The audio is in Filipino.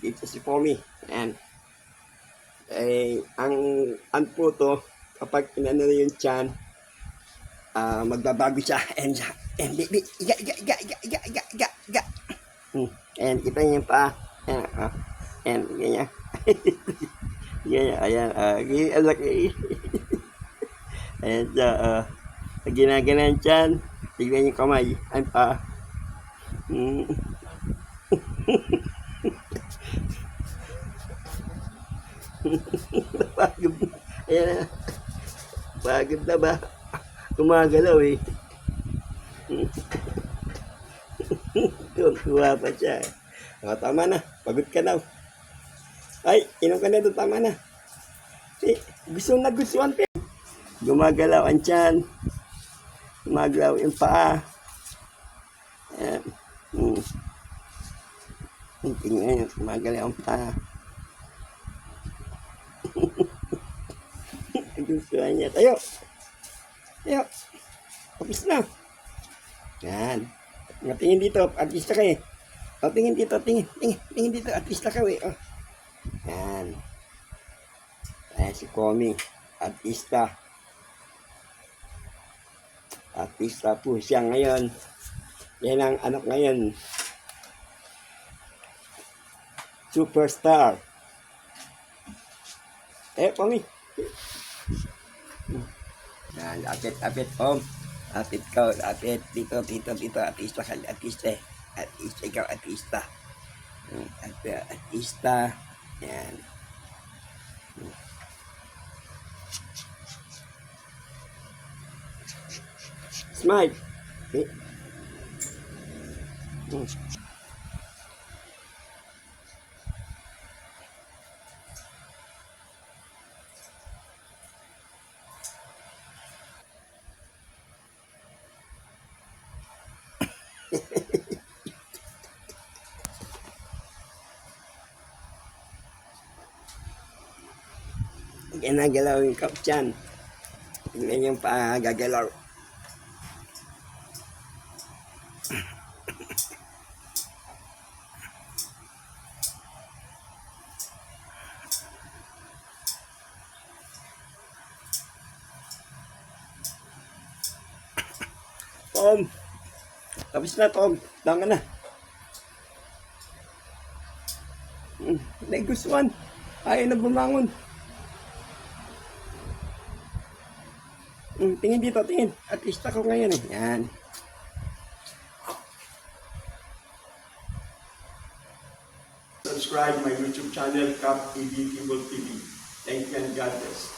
dito si Pomi. Ayan. Ang puto, kapag inano na yung tiyan, magbabago siya. And baby, iga. And kita niyo yung paa. Ayan, and ganyan. Ganyan, ayan. Ang laki. Ayan siya, pag ginaganan tiyan, tignan yung kamay. Ang paa. Pagod. Ayan na. Pagod na ba? Gumagalaw eh. Tuwa pa siya. Tama na. Pagod ka na. Ay, inom ka na doon. Tama na. Gustuhan pa. Gumagalaw ang tiyan. Gumagalaw yung paa. Ayan. Tingnan yun. Gumagalaw ang paa. Gustuhan niya. Tayo. Kapis na. Yan. Tingin dito. Artista ka eh. Tingin dito. Tingin dito. Artista ka eh. Yan. Ayan si Pomi. Artista. Artista po siya ngayon. Yan ang anak ngayon. Superstar. Pomi. Yan, apit, Pom. Apit ka, apit. Dito. Artista ka, artista. Artista, ikaw, artista. Artista. Yan. Smile. Ginagalaw yung kaptyan. Tingnan yung gagalaw. Tom. Tapos na, Tom. Tama na. Nagustuhan. Ayaw na bumangon. Tingin dito, tingin. Artista ko ngayon eh. Yan. Subscribe my YouTube channel, Cap TV. Thank you and God bless.